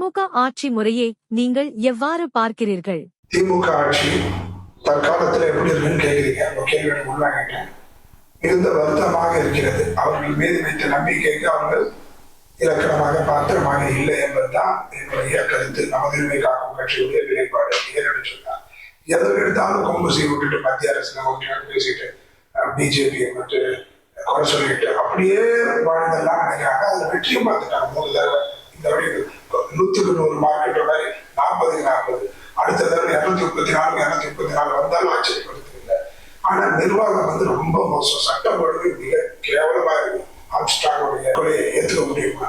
திமுக ஆட்சி முறையை நீங்கள் எவ்வாறு பார்க்கிறீர்கள்? திமுக ஆட்சி தற்காலத்தில் எப்படி இருக்குன்னு கேட்கிறீங்க. கேள்வி உள்வாங்கிட்டேன். மிகுந்த வருத்தமாக இருக்கிறது. அவர்கள் மீது வைத்த நம்பிக்கைக்கு அவர்கள் இலக்கணமாக பாத்திரமாக இல்லை என்பதுதான் என்னுடைய கருத்து. நமது உரிமை காக்கும் கட்சியுடைய நிலைப்பாடு. ஏன்னு சொன்னார், எதை எடுத்தாலும் கொம்பு செய்ய விட்டுட்டு மத்திய அரசு பேசிட்டு பிஜேபியை மட்டும் குறை சொல்லிட்டு அப்படியே வாழ்ந்தெல்லாம் நினைக்கிறாங்க. அதுல வெற்றியும் பார்த்துட்டாங்க. முதல் தடவை இந்த வழி 100க்கு 100 மார்க்கெட் மாதிரி 40க்கு 40, அடுத்த தடவை 234 234 வந்தாலும் ஆச்சரியப்படுத்தவில்லை. ஆனா நிர்வாகம் ரொம்ப மோசம். சட்டம் ஒழுங்கு மிக கேவலமா இருக்கும். ஆம்ஸ்ட்ராங்குடைய கொலையை ஏற்றுக்க முடியுமா?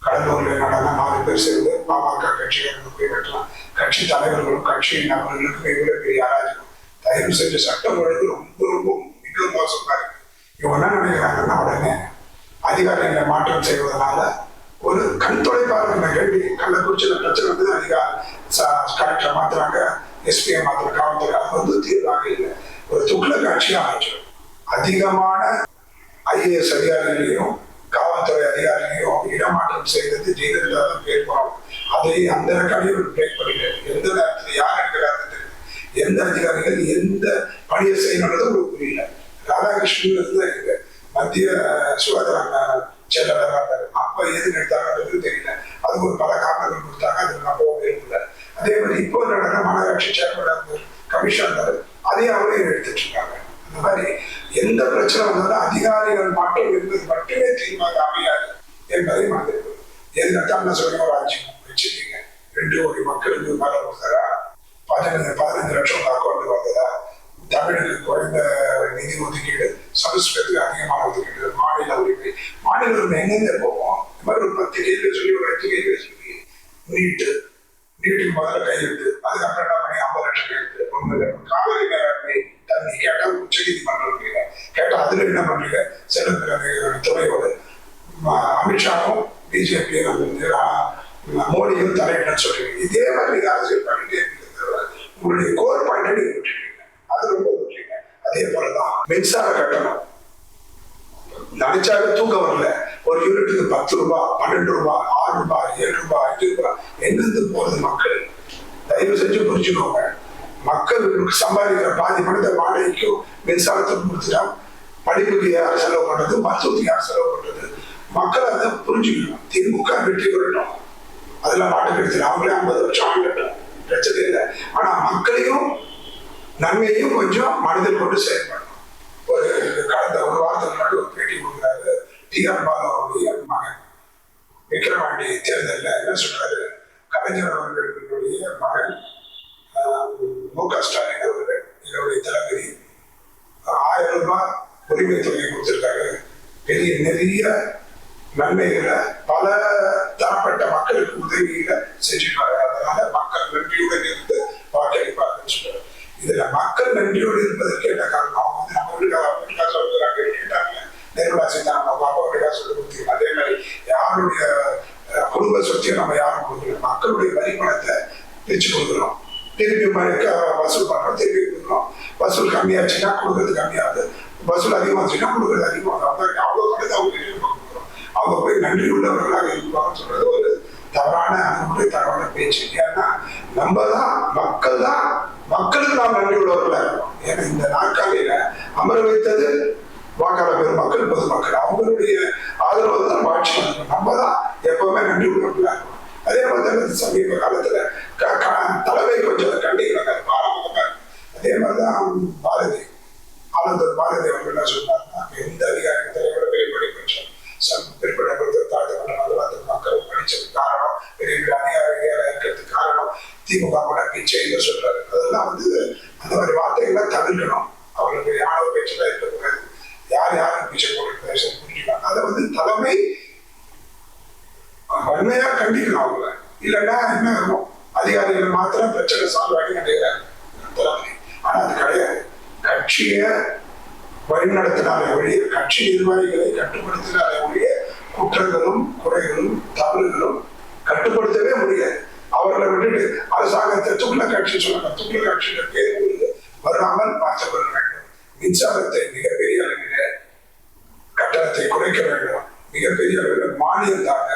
கடலூர்ல நடந்த 4 பேர் சேர்ந்து பாமக கட்சிகள் போய் வெட்டலாம். கட்சி தலைவர்களும் கட்சி நபர்களுக்கும் இவ்வளவு பெரிய அராஜகம். தயவு செஞ்சு சட்டம் ஒழுங்கு ரொம்ப ரொம்ப மிக மோசமா இருக்கு. இவங்க என்ன நினைக்கிறாங்கன்னா, உடனே அதிகாரிகளை மாற்றம் செய்வதனால ஒரு கண் தொலைப்பார்வை கேள்வி. கள்ளக்குறிச்சியில பிரச்சனை வந்து கலெக்டரை மாத்துறாங்க, எஸ்பியை மாத்துறாங்க, காவல்துறை. அது தீர்வாக இல்லை. ஒரு துக்ள காட்சியா ஆயிடும். அதிகமான IAS அதிகாரிகளையும் காவல்துறை அதிகாரிகளையும் இடமாற்றம் செய்தது ஜெயலலிதா தான் பேர் போறோம். அதை அந்த ரெக்கார்டையும் பிரேக் பண்ணிட்டாரு. எந்த நேரத்தில் யார் இருக்கிறாருன்னு தெரியும். எந்த அதிகாரிகள் எந்த பணியை செய்யணும்ன்றது உங்களுக்கு புரியல. ராதாகிருஷ்ணன் இருக்கு மத்திய சுகாதார செயலாளராக இருந்தாரு. அப்ப எது எடுத்தாங்கன்றது தெரியல. அதுக்கு ஒரு பல காரணங்கள் கொடுத்தாங்க. அதுக்கு நான் போக விரும்பல. அதே மாதிரி இப்போ நடந்த மாநகராட்சி சேர்மன் கமிஷனர் அதையும் அவரே எடுத்துட்டு இருக்காங்க. இந்த மாதிரி எந்த பிரச்சனை வந்தாலும் அதிகாரிகள் மட்டும் என்பது மட்டுமே தீர்வாக அமையாது என்பதை மறந்துருக்கும். எதுக்காக சொல்லுங்க, ஒரு ராஜ்யம் வச்சிருக்கீங்க, 2 கோடி மக்களுக்கு மேல வந்ததா, 15 லட்சம் அக்கௌண்ட் வந்ததா, தமிழுக்கு குறைந்த நிதி ஒதுக்கீடு, சமஸ்கிருதத்துக்கு அதிகமான ஒதுக்கீடு, மாநில உரிமை. மாநில உரிமை எங்கெங்க போவோம்? இந்த மாதிரி ஒரு 10 கேள்வி சொல்லி ஒரு 5 கேள்வி சொல்லி நீட்டுக்கு முதல்ல கையெழுத்து, அதுக்கப்புறம் என்ன பண்ணி 50 லட்சம் கையெழுத்து. ஒண்ணு காவிரி மேலாண்மை தண்ணி கேட்டா உச்ச நீதிமன்றம் கேட்டா அதுல என்ன பண்றீங்க? செல்வ துறையோடு அமித்ஷாவும் பிஜேபியும் மோடியும் தலையிடன்னு சொல்றீங்க. இதே மாதிரி நீங்க அரசியல் பண்ணிட்டே இருக்கிறது. உங்களுடைய கோர் பாயிண்ட் நீங்க விட்டுருக்கீங்க. அது ரொம்ப விட்டுறீங்க. அதே போலதான் மின்சார கட்டணம். நினைச்சாலும் தூக்கம் வரல. ஒரு யூனிட்டுக்கு 10 ரூபாய், 12 ரூபாய், 6 ரூபாய், 7 ரூபாய், 5 ரூபாய். எங்கிருந்து போறது மக்கள்? தயவு செஞ்சு புரிஞ்சுக்கோங்க. மக்கள் சம்பாதிக்கிற பாதி பணத்தை வாடகைக்கும் மின்சாரத்துக்கு கொடுத்துட்டா படிப்புக்கு யார் செலவு பண்றது, மருத்துவத்துக்கு யார் செலவு பண்றது? மக்கள் அதை புரிஞ்சுக்கணும். திமுக வெற்றி பெறணும். அதெல்லாம் மாட்டு கிடைச்சது. அவங்களே 50 லட்சம் ஆகட்டும், பிரச்சனை இல்லை. ஆனா மக்களையும் நன்மையையும் கொஞ்சம் மனதில் கொண்டு செயல்படணும். ஒரு கடந்த ஒரு வாரத்துக்கு முன்னாடி ஒரு பேட்டி கொடுக்குறாரு TR பாலுடைய மகன். விக்கிரவாண்டி தேர்தலில் என்ன சொல்றாரு? கலைஞர் அவர்களுடைய மகன் MK ஸ்டாலின் அவர்கள் என்னுடைய தளபதி 1000 ரூபாய் உரிமை தொகை கொடுத்திருக்காரு. நிறைய நன்மைகளை பல தரப்பட்ட மக்களுக்கு உதவிகளை செஞ்சிருக்காரு. அதனால மக்கள் நன்றியுடன் இருந்து வாக்களிப்பார்கள் சொல்றாரு. இதுல மக்கள் நன்றியோடு இருப்பதற்கு என்ன காரணம்? அவங்க நம்ம வீட்டுக்காக சொல்றாங்க கேட்டாங்க. நிர்மலா சீதாராமன் அவங்க அப்பா வீட்டுக்காக சொல்லி கொடுத்தீங்க. அதே மாதிரி யாருடைய குடும்ப சொத்தையும் நம்ம யாரும் கொடுக்கல. மக்களுடைய வரி பணத்தை பிரிச்சு கொடுக்குறோம். திருப்பி வசூல் பண்றோம், திருப்பி கொடுக்குறோம். வசூல் கம்மியாச்சுன்னா கொடுக்கறது கம்மியாகுது, வசூல் அதிகமாச்சுன்னா கொடுக்கறது அதிகமாகும். அவ்வளவு பணத்தை அவங்க கொடுக்குறோம். அவங்க போய் நன்றி உள்ளவர்களாக இருப்பாங்கன்னு சொல்றது ஒரு தவறான அணுகுமுறை, தவறான பேச்சு. ஏன்னா மக்களுக்கு நாம் நன்றி உள்ளவர்களா இருக்கோம். ஏன்னா இந்த நாற்காலியில அமர வைத்தது வாக்காளர் பெருமக்கள், பொதுமக்கள். அவங்களுடைய ஆதரவு தான் ஆட்சி நடக்கும். நம்ம தான் எப்பவுமே நன்றி உள்ளவர்களா இருக்கோம். அதே மாதிரி சமீப காலத்துல தலைமை கொஞ்சம் கண்டிக்கிறாங்க. அதே மாதிரிதான் பாரதி அவர்கள் என்ன சொன்னாருன்னா, எந்த அதிகாரி தலைவரை வெளிப்படை கொஞ்சம் பிற்படுத்த தாழ்த்தப்பட்ட மக்கள் படிச்சதுக்கு காரணம், பெரிய பெரிய அதிகாரிகளாக இருக்கிறதுக்கு காரணம் திமுக கூட பிச்சை சொல்றாரு. அதெல்லாம் அந்த மாதிரி வார்த்தைகள்லாம் தவிர்க்கணும். அவர்களுக்கு யாரோ பேச்சுதான் இருக்கக்கூடாது. யாரும் பிச்சை போட்டு புரிஞ்சுக்கலாம். அதை தலைமை வன்மையா கண்டிக்கணும். அவங்கள இல்லைன்னா என்ன இருக்கும்? அதிகாரிகள் மாத்திரம் பிரச்சனை சால்வ் ஆகி நினைக்கிறாங்க தலைமை. ஆனா அது கிடையாது. கட்சியை வழிநடத்தினாலே ஒழிய, கட்சி நிர்வாகிகளை கட்டுப்படுத்தினாலே ஒழிய குற்றங்களும் குறைகளும் தவறுகளும் கட்டுப்படுத்தவே முடியாது. அவர்களை விட்டுட்டு அரசாங்கத்தை துக்ள காட்சி சொல்லுங்க. துக்ள காட்சியில பேர் வராமல் பார்த்துக் கொள்ள வேண்டும். மின்சாரத்தை மிகப்பெரிய அளவில் கட்டணத்தை குறைக்க வேண்டும். மிகப்பெரிய அளவில் மானியம் தாங்க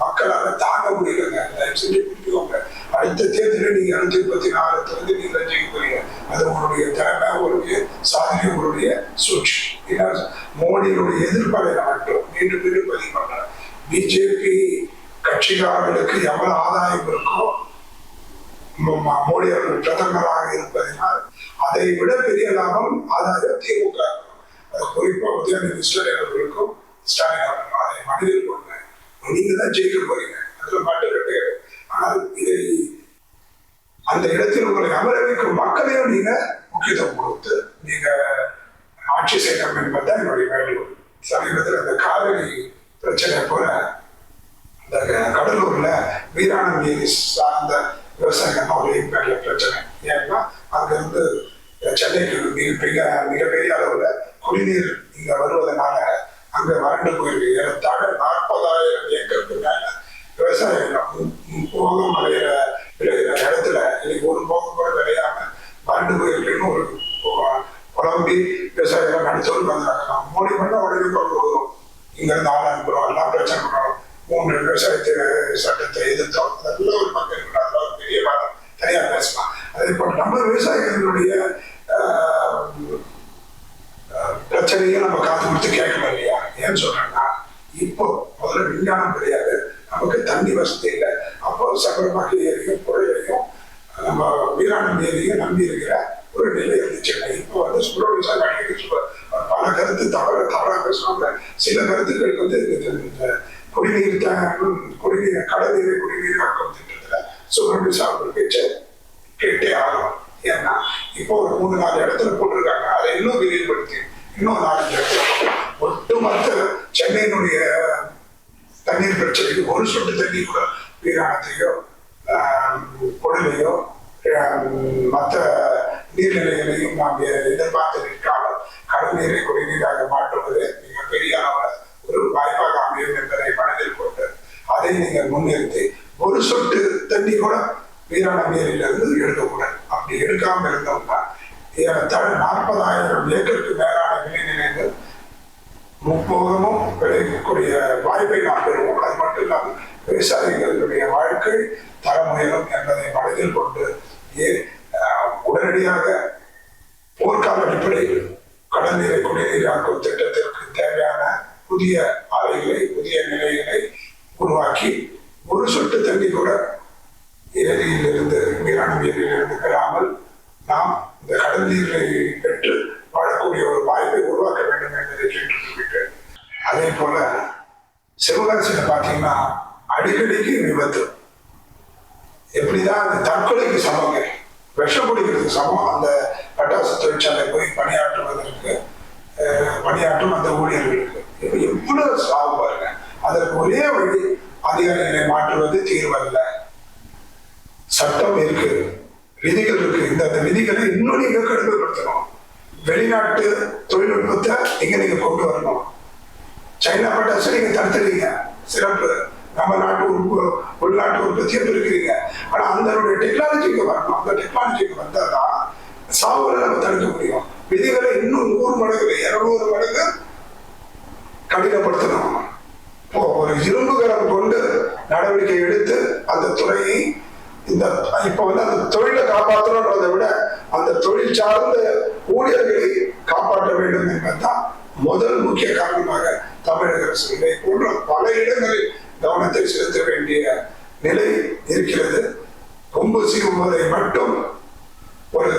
மக்களால் தாங்க முடியலங்க. தயவு செஞ்சு புரிஞ்சுக்கோங்க. அடுத்த தேர்தலில் நீங்க 234 வந்து நீங்க ஜெயிக்க போறீங்க. அது உங்களுடைய திறமை, உங்களுடைய சாதனை, உங்களுடைய சூழ்ச்சி. மோடியுடைய எதிர்ப்பறையில மட்டும் மீண்டும் மீண்டும் பதிவு பண்றேன். பிஜேபி கட்சிக்காரர்களுக்கு எவ்வளவு ஆதாயம் இருக்கோ மோடி அவர்கள் பிரதமராக இருப்பதனால் அதை விட பெரிய லாபம் ஆதாயம் திமுக. குறிப்பா உதயநிதி ஸ்டாலின் அவர்களுக்கும் ஸ்டாலின் அவர்கள் அதை மனதில் கொண்டு நீங்க தான் ஜெயிக்க போறீங்க, அதுல மட்டும் கிடையாது. ஆனால் இதை அந்த இடத்தில் உங்களை அமர வைக்கும் மக்களையும் நீங்க முக்கியத்துவம் கொடுத்து நீங்க ஆட்சி செய்யணும் என்பதுதான் என்னுடைய வேண்டுகோள். சமீபத்தில் அந்த காவிரி பிரச்சனை போல இந்த கடலூர்ல வீராணம் ஏரி சார்ந்த விவசாயம் ஒரு இம்பேக்ட்ல பிரச்சனை. ஏன்னா அங்கிருந்து சென்னைக்கு மிகப்பெரிய அளவுல குடிநீர் இங்க வருவதனால அங்க வறண்டு போயிருக்கு. ஏறத்தாழ 40,000 ஏக்கருக்கு மேல விவசாயம் போகம் விளைகிற இடத்துல இன்னைக்கு ஒரு போகம் கூட விளையாம வறண்டு போயிருக்குன்னு ஒரு குழம்பி விவசாயிகள் நடத்தோடு வந்தாங்க. மோடி பண்ண உடனே கொண்டு வரும், இங்க இருந்து ஆள் அனுப்புறோம், எல்லாம் பிரச்சனை பண்ணுறோம், 3 விவசாயத்தை சட்டத்தை எதிர்த்தோம். அதெல்லாம் ஒரு மக்கள் இருக்கிறாங்க, ஒரு பெரிய வாதம் தனியாக பேசலாம். அதே போல நம்ம விவசாயிகளுடைய பிரச்சனையும் நம்ம காத்து கொடுத்து கேட்கணும் இல்லையா? ஏன்னு சொல்றேன்னா, இப்போ முதல்ல விஞ்ஞானம் கிடையாது, நமக்கு தண்ணி வசதி இல்லை. அப்போ சக்கரமாக்கி ஏரியும் புழையையும் நம்ம வீராணம் ஏரியும் நம்பி இருக்கிற ஒரு நிலை இருந்துச்சு. இப்போ வந்து பல கருத்து தவறாக பேசுவாங்க. சில கருத்துக்கள் வந்து குடிநீர் கடல் நீரை குடிநீராக்கும் திட்டத்துல சுப்பிரமணிய சாமி பேச்சை கேட்டே ஆகணும். ஏன்னா இப்போ ஒரு 3-4 இடத்துல போட்டிருக்காங்க, அதை இன்னும் விரிவுபடுத்தி இன்னும் 4 இடத்துல ஒட்டுமொத்த சென்னையினுடைய தண்ணீர் பிரச்சனைக்கு ஒரு சொட்டு தண்ணி கூட வீராணத்தையோ குடலையோ மற்ற நீர்நிலைகளையும் நாம் எதிர்பார்த்து நிற்காமல் கடல் நீரை குடிநீராக மாற்றுவது மிகப்பெரிய அளவில் ஒரு வாய்ப்பாக அமையும் என்பதை மனதில் கொண்டு அதை நீங்கள் முன்னிறுத்தி ஒரு சொட்டு தண்ணி கூட வீராணம் ஏரியிலிருந்து எடுக்கக்கூடாது. அப்படி எடுக்காம இருந்தோம்னா ஏறத்தாழ 40,000 ஏக்கருக்கு மேலான விளைநிலங்கள் முப்போகமும் விளையக்கூடிய வாய்ப்பை நாம் பெறுவோம். அது மட்டும் இல்லாமல் விவசாயிகளுடைய வாழ்க்கை தரம் உயரும் என்பதை மனதில் கொண்டு உடனடியாக போர்க்கால அடிப்படையில் கடல் நீரை குடிநீராக்கும் திட்டத்திற்கு தேவையான புதிய ஆலைகளை, புதிய நிலைகளை உருவாக்கி ஒரு சொட்டு தண்ணி கூட ஏரியிலிருந்து வீராணம் ஏரியிலிருந்து பெறாமல் நாம் இந்த கடல் நீரை பெற்று வாழக்கூடிய ஒரு வாய்ப்பை உருவாக்க வேண்டும் என்பதை கேட்டுக்கொள்கிறேன். அதே போல சிவகாசியில பார்த்தீங்கன்னா அடிக்கடிக்கு விபத்து. எப்படிதான் அந்த தற்கொலைக்கு சமங்க, விஷம் குடிக்கிறதுக்கு சமம் அந்த பட்டாசு தொழிற்சாலை போய் பணியாற்றும் அந்த ஊழியர்களுக்கு எவ்வளவு சாவு பாருங்க. அதற்கு ஒரே வழி அதிகாரிகளை மாற்றுவது தீர்வல்ல. சட்டம் இருக்கு, விதிகள் இருக்கு. இந்த விதிகளை இன்னும் நீங்க கடுமைப்படுத்தணும். வெளிநாட்டு தொழில்நுட்பத்தை நீங்க கொண்டு வரணும். சைனா பட்டாசு நீங்க தடுத்துறீங்க, சிறப்பு. நம்ம நாட்டு உள்நாட்டு உற்பத்தியை பெருக்கிறீங்க. ஆனா அதனுடைய டெக்னாலஜிக்கு வரணும். அந்த டெக்னாலஜிக்கு வந்தாதான் சாவுகளை நம்ம தடுக்க முடியும். விதிகளை இன்னும் 100 மடங்கு 200 மடங்கு கடினப்படுத்தணும். ஒரு இரும்பு கரம் கொண்டு நடவடிக்கை எடுத்து அந்த துறையை இப்ப வந்து அந்த தொழிலை காப்பாற்றணுன்றதை விட அந்த தொழில் சார்ந்த ஊழியர்களை காப்பாற்ற வேண்டும் என்பதுதான் முதல் முக்கிய காரணமாக தமிழக அரசு இதை போன்ற பல இடங்களில் கவனத்தை செலுத்த வேண்டிய நிலை இருக்கிறது. கொம்பு சீவுவதை மட்டும் ஒரு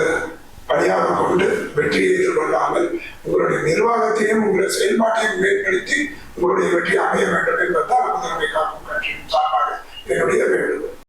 பணியாக கொண்டு வெற்றியை எதிர்கொள்ளாமல் உங்களுடைய நிர்வாகத்தையும் உங்களுடைய செயல்பாட்டையும் மேம்படுத்தி உங்களுடைய வெற்றி அமைய வேண்டும் என்பதுதான் முதன்மை காக்கும் கட்சியின் சார்பாக என்னுடைய வேண்டும்.